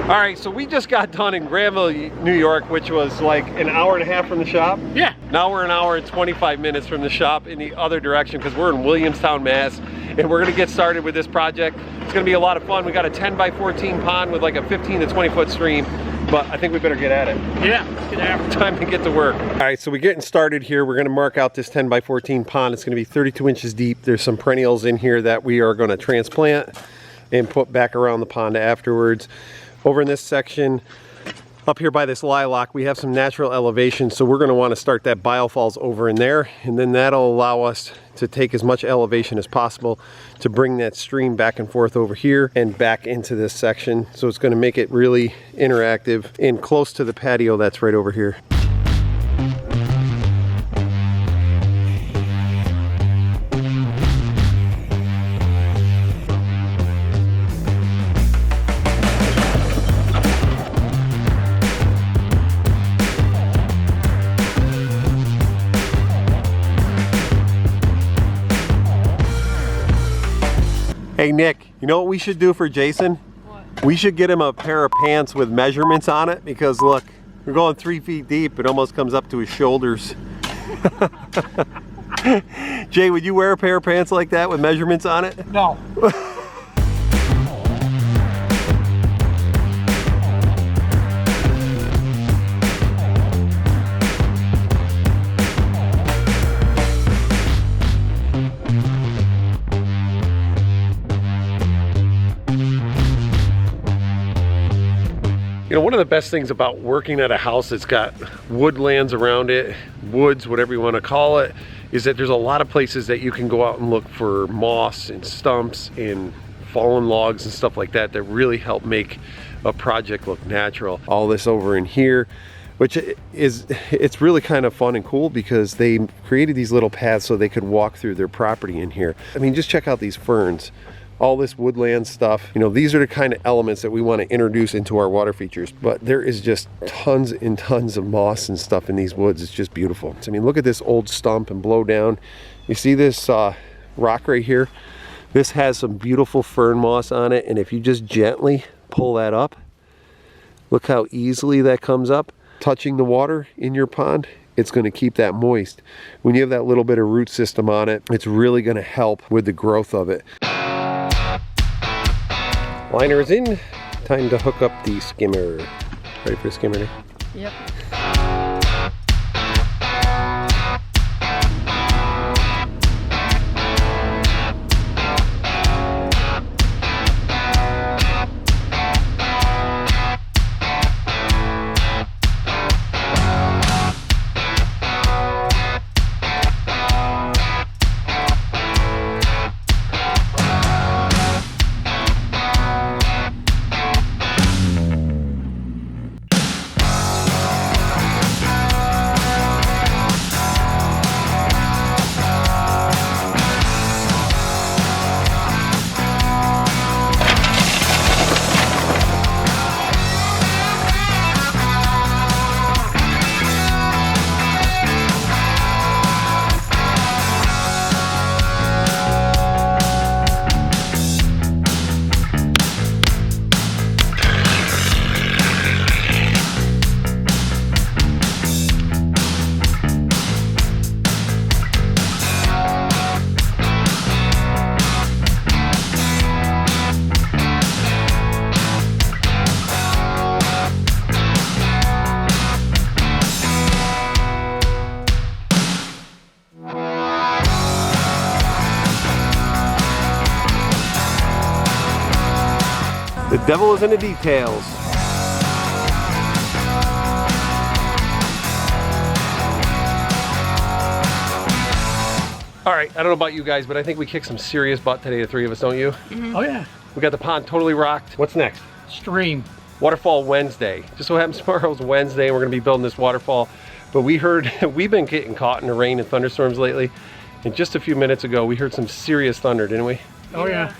All right, so we just got done in Granville, New York, which was like an hour and a half from the shop. Yeah. Now we're an hour and 25 minutes from the shop in the other direction because we're in Williamstown, Mass. And we're gonna get started with this project. It's gonna be a lot of fun. We got a 10 by 14 pond with like a 15 to 20 foot stream, but I think we better get at it. Yeah, let's get after it. Time to get to work. All right, so we're getting started here. We're gonna mark out this 10 by 14 pond. It's gonna be 32 inches deep. There's some perennials in here that we are gonna transplant and put back around the pond afterwards. Over in this section, up here by this lilac, we have some natural elevation, so we're going to want to start that biofalls over in there, and then that'll allow us to take as much elevation as possible to bring that stream back and forth over here and back into this section. So it's going to make it really interactive and close to the patio that's right over here. Hey Nick, you know what we should do for Jason? What? We should get him a pair of pants with measurements on it, because look, we're going 3 feet deep. It almost comes up to his shoulders. Jay, would you wear a pair of pants like that with measurements on it? No. You know, one of the best things about working at a house that's got woodlands around it, woods, whatever you want to call it, is that there's a lot of places that you can go out and look for moss and stumps and fallen logs and stuff like that that really help make a project look natural. All this over in here, which is, it's really kind of fun and cool because they created these little paths so they could walk through their property in here. I mean, just check out these ferns. All this woodland stuff, you know, these are the kind of elements that we want to introduce into our water features, but there is just tons and tons of moss and stuff in these woods. It's just beautiful. I mean, look at this old stump and blow down. You see this rock right here? This has some beautiful fern moss on it, and if you just gently pull that up, look how easily that comes up. Touching the water in your pond, it's going to keep that moist. When you have that little bit of root system on it, it's really going to help with the growth of it. Liner is in. Time to hook up the skimmer. Ready for the skimmer, Nick? Yep. The devil is in the details. All right, I don't know about you guys, but I think we kicked some serious butt today, the three of us, don't you? Mm-hmm. Oh yeah. We got the pond totally rocked. What's next? Stream. Waterfall Wednesday. Just so happens tomorrow's Wednesday, and we're gonna be building this waterfall. But we heard, we've been getting caught in the rain and thunderstorms lately. And just a few minutes ago, we heard some serious thunder, didn't we? Oh yeah.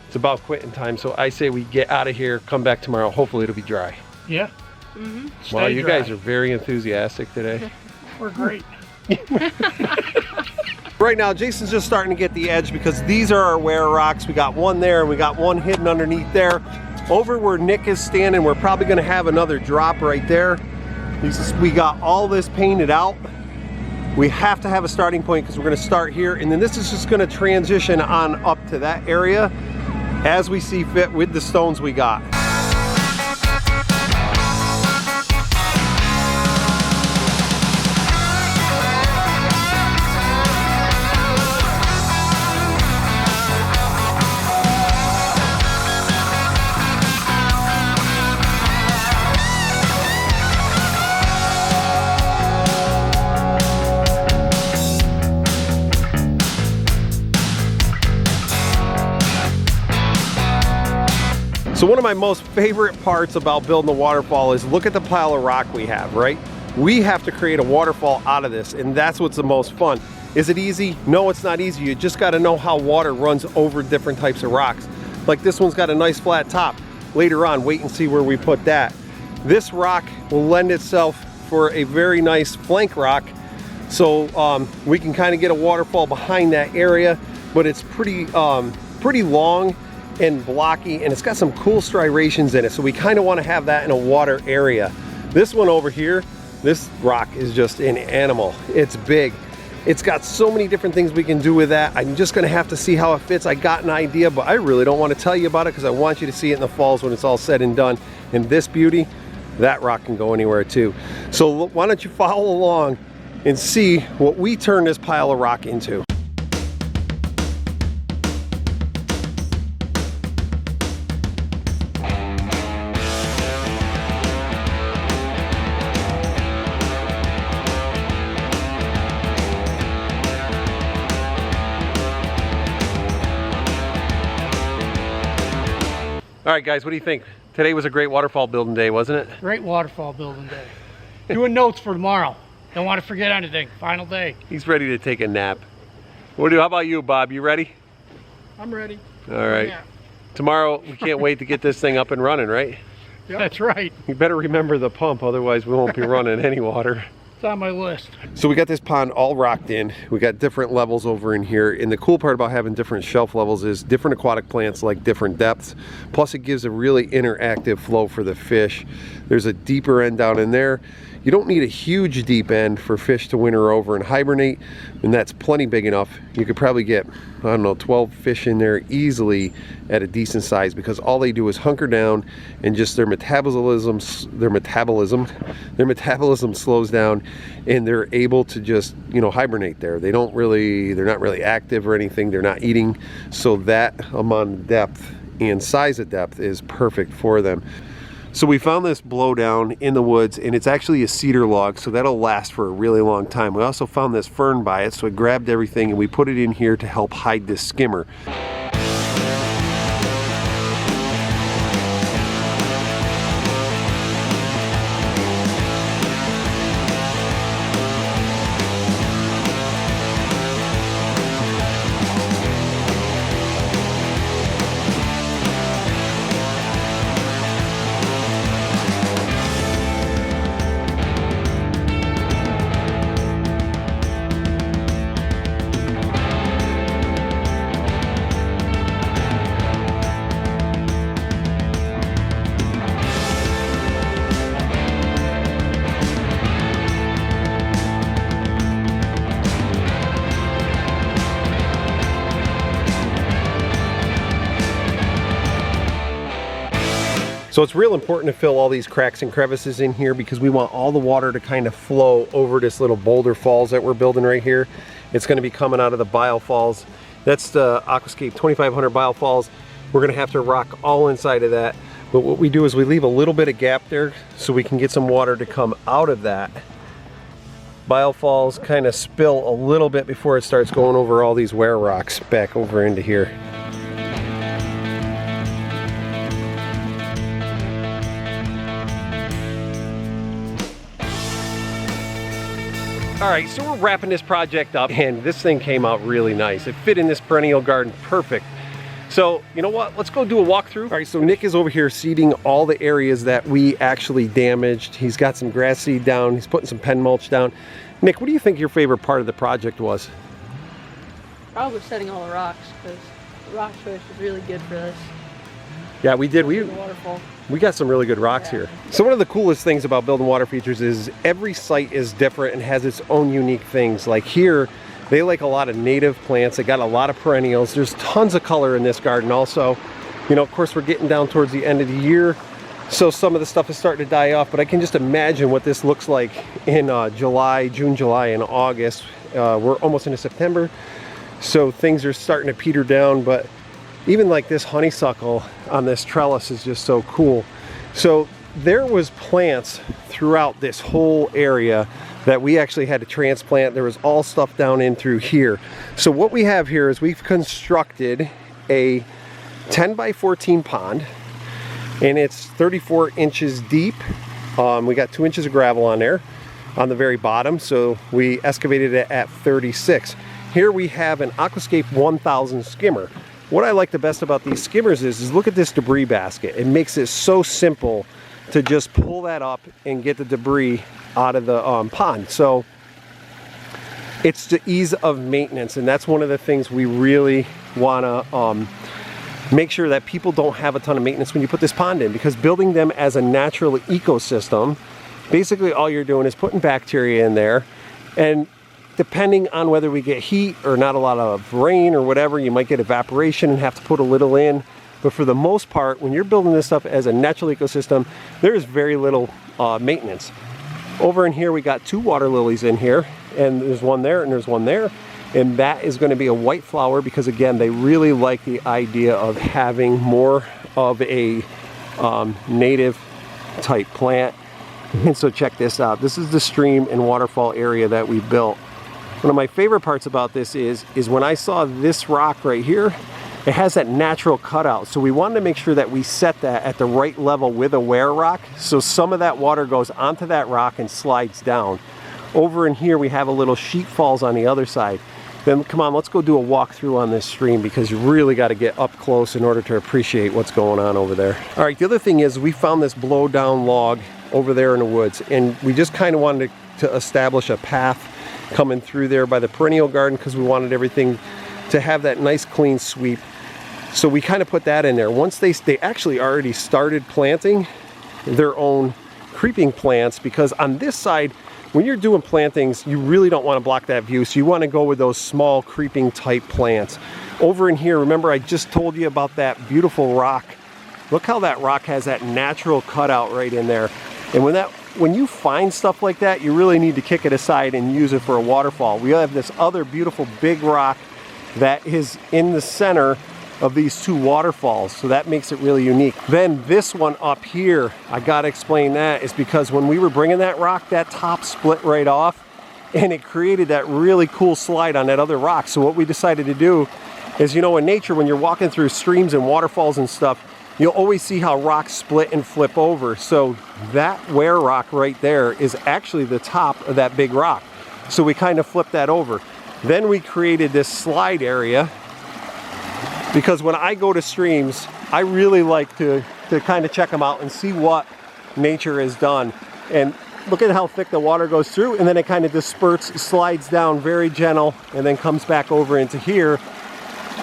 It's about quitting time, so I say we get out of here, come back tomorrow. Hopefully it'll be dry. Yeah. Mm-hmm. Wow, you guys are very enthusiastic today. We're great. Right now, Jason's just starting to get the edge because these are our wear rocks. We got one there and we got one hidden underneath there. over where Nick is standing, we're probably gonna have another drop right there. We got all this painted out. We have to have a starting point because we're gonna start here, and then this is just gonna transition on up to that area as we see fit with the stones we got. So one of my most favorite parts about building a waterfall is look at the pile of rock we have, right? We have to create a waterfall out of this, and that's what's the most fun. Is it easy? No, it's not easy. You just got to know how water runs over different types of rocks. Like this one's got a nice flat top. Later on, wait and see where we put that. This rock will lend itself for a very nice flank rock. So we can kind of get a waterfall behind that area, but it's pretty long and blocky, and it's got some cool striations in it, so we kind of want to have that in a water area. This one over here, this rock is just an animal. It's big. It's got so many different things we can do with that. I'm just gonna have to see how it fits. I got an idea, but I really don't want to tell you about it because I want you to see it in the falls when it's all said and done. And this beauty, that rock can go anywhere too. So why don't you follow along and see what we turn this pile of rock into. All right, guys, what do you think? Today was a great waterfall building day, wasn't it? Great waterfall building day. Doing notes for tomorrow. Don't want to forget anything. Final day. He's ready to take a nap. How about you, Bob? You ready? I'm ready. All right. Yeah. Tomorrow, we can't wait to get this thing up and running, right? Yep. That's right. You better remember the pump, otherwise we won't be running any water. It's on my list. So we got this pond all rocked in. We got different levels over in here. And the cool part about having different shelf levels is different aquatic plants like different depths. Plus it gives a really interactive flow for the fish. There's a deeper end down in there. You don't need a huge deep end for fish to winter over and hibernate, and that's plenty big enough. You could probably get, I don't know, 12 fish in there easily at a decent size because all they do is hunker down and just their metabolism slows down, and they're able to just, you know, hibernate there. They're not really active or anything. They're not eating. So that amount of depth and size of depth is perfect for them. So we found this blowdown in the woods, and it's actually a cedar log, so that'll last for a really long time. We also found this fern by it, so I grabbed everything and we put it in here to help hide this skimmer. So it's real important to fill all these cracks and crevices in here because we want all the water to kind of flow over this little boulder falls that we're building right here. It's going to be coming out of the biofalls. That's the Aquascape 2500 biofalls. We're going to have to rock all inside of that. But what we do is we leave a little bit of gap there so we can get some water to come out of that. Biofalls kind of spill a little bit before it starts going over all these wear rocks back over into here. All right, so we're wrapping this project up, and this thing came out really nice. It fit in this perennial garden perfect. So, you know what? Let's go do a walkthrough. All right, so Nick is over here seeding all the areas that we actually damaged. He's got some grass seed down. He's putting some pen mulch down. Nick, what do you think your favorite part of the project was? Probably setting all the rocks, because the rock choice was really good for this. Yeah, we did. The waterfall. We got some really good rocks here. So one of the coolest things about building water features is every site is different and has its own unique things. Like here, they like a lot of native plants. They got a lot of perennials. There's tons of color in this garden also. You know, of course, we're getting down towards the end of the year, so some of the stuff is starting to die off, but I can just imagine what this looks like in June, July, and August. We're almost into September, so things are starting to peter down, but even like this honeysuckle on this trellis is just so cool. So there was plants throughout this whole area that we actually had to transplant. There was all stuff down in through here. So what we have here is we've constructed a 10 by 14 pond, and it's 34 inches deep. We got 2 inches of gravel on there on the very bottom, so we excavated it at 36. Here we have an Aquascape 1000 skimmer. What I like the best about these skimmers is look at this debris basket. It makes it so simple to just pull that up and get the debris out of the pond. So it's the ease of maintenance, and that's one of the things we really want to make sure that people don't have a ton of maintenance when you put this pond in, because building them as a natural ecosystem, basically all you're doing is putting bacteria in there, and depending on whether we get heat or not a lot of rain or whatever, you might get evaporation and have to put a little in. But for the most part, when you're building this stuff as a natural ecosystem, there is very little maintenance. Over in here, we got 2 water lilies in here, and there's one there and there's one there. And that is going to be a white flower because, again, they really like the idea of having more of a native type plant. And so check this out. This is the stream and waterfall area that we built. One of my favorite parts about this is when I saw this rock right here, it has that natural cutout. So we wanted to make sure that we set that at the right level with a wear rock, so some of that water goes onto that rock and slides down. Over in here we have a little sheet falls on the other side. Then come on, let's go do a walkthrough on this stream, because you really got to get up close in order to appreciate what's going on over there. All right, the other thing is we found this blow down log over there in the woods, and we just kind of wanted to establish a path coming through there by the perennial garden, because we wanted everything to have that nice clean sweep. So we kind of put that in there. Once they actually already started planting their own creeping plants, because on this side, when you're doing plantings, you really don't want to block that view, so you want to go with those small creeping type plants. Over in here, remember I just told you about that beautiful rock. Look how that rock has that natural cutout right in there. And when you find stuff like that, you really need to kick it aside and use it for a waterfall. We have this other beautiful big rock that is in the center of these 2 waterfalls, so that makes it really unique. Then this one up here, I gotta explain that, is because when we were bringing that rock, that top split right off, and it created that really cool slide on that other rock. So what we decided to do is, you know, in nature, when you're walking through streams and waterfalls and stuff, you'll always see how rocks split and flip over. So that wear rock right there is actually the top of that big rock. So we kind of flipped that over. Then we created this slide area, because when I go to streams, I really like to kind of check them out and see what nature has done. And look at how thick the water goes through, and then it kind of disperses, slides down very gentle, and then comes back over into here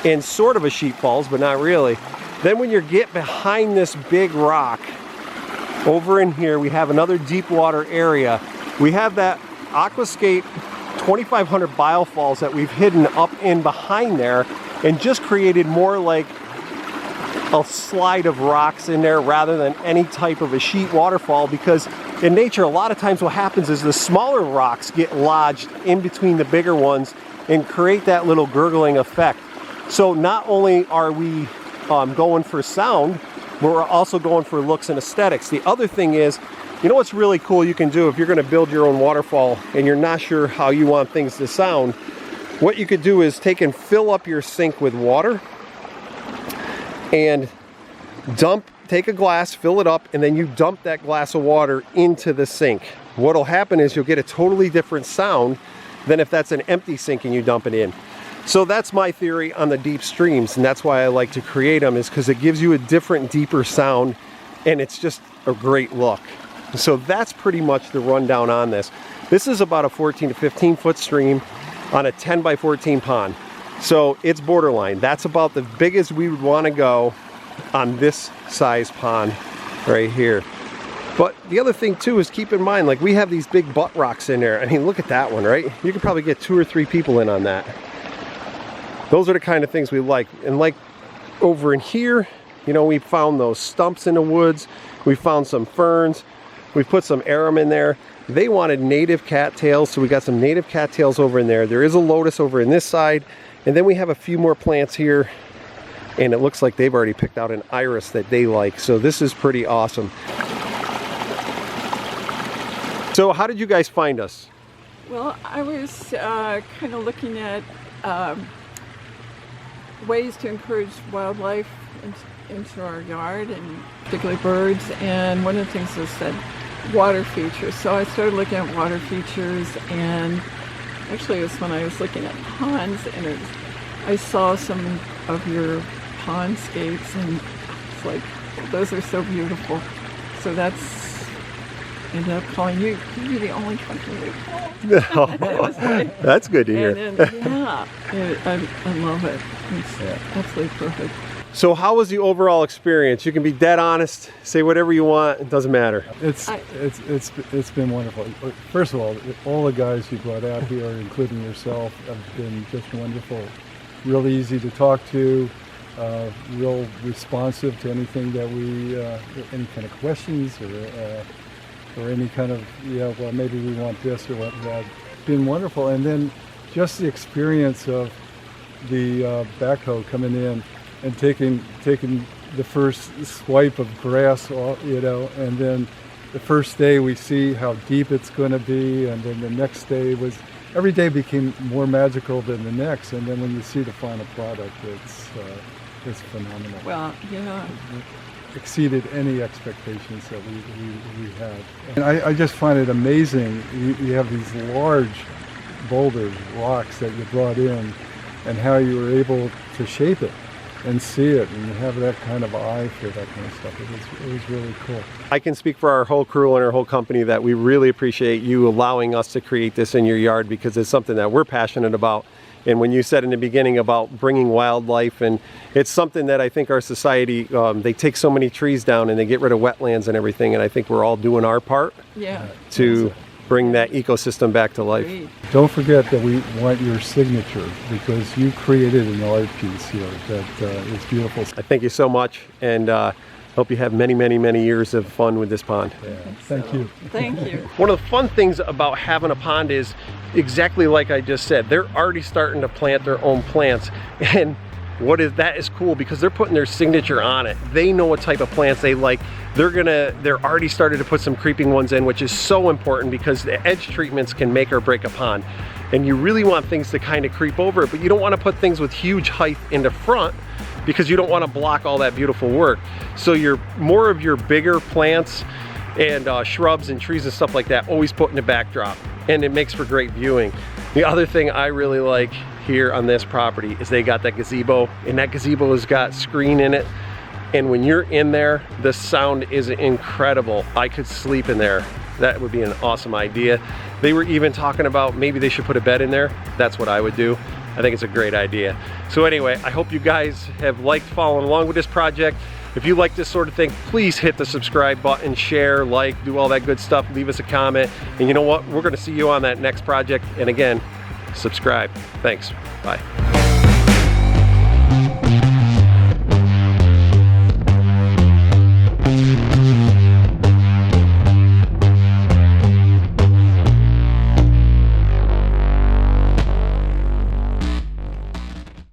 in sort of a sheet falls, but not really. Then when you get behind this big rock, over in here we have another deep water area. We have that Aquascape 2500 biofalls that we've hidden up in behind there, and just created more like a slide of rocks in there rather than any type of a sheet waterfall, because in nature a lot of times what happens is the smaller rocks get lodged in between the bigger ones and create that little gurgling effect. So not only are we going for sound, but we're also going for looks and aesthetics. The other thing is, you know what's really cool you can do if you're going to build your own waterfall and you're not sure how you want things to sound? What you could do is take and fill up your sink with water and take a glass, fill it up, and then you dump that glass of water into the sink. What'll happen is you'll get a totally different sound than if that's an empty sink and you dump it in. So that's my theory on the deep streams, and that's why I like to create them, is because it gives you a different, deeper sound, and it's just a great look. So that's pretty much the rundown on this. This is about a 14 to 15 foot stream on a 10 by 14 pond. So it's borderline. That's about the biggest we would want to go on this size pond right here. But the other thing too is keep in mind, like we have these big butt rocks in there. I mean, look at that one, right? You could probably get 2 or 3 people in on that. Those are the kind of things we like. And like over in here, you know, we found those stumps in the woods. We found some ferns. We put some arum in there. They wanted native cattails, so we got some native cattails over in there. There is a lotus over in this side. And then we have a few more plants here. And it looks like they've already picked out an iris that they like. So this is pretty awesome. So how did you guys find us? Well, I was kind of looking at ways to encourage wildlife into our yard, and particularly birds. And one of the things was said water features. So I started looking at water features, and actually it was when I was looking at ponds, and I saw some of your pondscapes, and it's like, those are so beautiful. So that's ended up calling you. You're the only company we called. Like, that's good to hear. And yeah, I love it. It's absolutely perfect. So how was the overall experience? You can be dead honest, say whatever you want, it doesn't matter. It's been wonderful. First of all the guys you brought out here, including yourself, have been just wonderful. Real easy to talk to, real responsive to anything that we, any kind of questions or any kind of, well, maybe we want this or what that. Been wonderful. And then just the experience of the backhoe coming in and taking the first swipe of grass, and then the first day we see how deep it's going to be, and then the next day every day became more magical than the next, and then when you see the final product, it's phenomenal. Well, yeah. Exceeded any expectations that we had. And I just find it amazing. You have these large boulders, rocks that you brought in, and how you were able to shape it and see it and have that kind of eye for that kind of stuff. It was really cool. I can speak for our whole crew and our whole company that we really appreciate you allowing us to create this in your yard, because it's something that we're passionate about. And when you said in the beginning about bringing wildlife, and it's something that I think our society, they take so many trees down and they get rid of wetlands and everything, and I think we're all doing our part to bring that ecosystem back to life. Don't forget that we want your signature, because you created an art piece here that is beautiful. I thank you so much, and hope you have many, many, many years of fun with this pond. Yeah. Thank you. Thank you. One of the fun things about having a pond is exactly like I just said, they're already starting to plant their own plants, and that is cool because they're putting their signature on it. They know what type of plants they like. They're already started to put some creeping ones in, which is so important because the edge treatments can make or break a pond. And you really want things to kind of creep over it, but you don't want to put things with huge height in the front because you don't want to block all that beautiful work. So more of your bigger plants and shrubs and trees and stuff like that always put in the backdrop, and it makes for great viewing. The other thing I really like here on this property is they got that gazebo, and that gazebo has got screen in it, and when you're in there, the sound is incredible. I could sleep in there. That would be an awesome idea. They were even talking about maybe they should put a bed in there. That's what I would do. I think it's a great idea. So anyway, I hope you guys have liked following along with this project. If you like this sort of thing, please hit the subscribe button, share, like, do all that good stuff, leave us a comment. And you know what? We're gonna see you on that next project. And again, subscribe. Thanks, bye.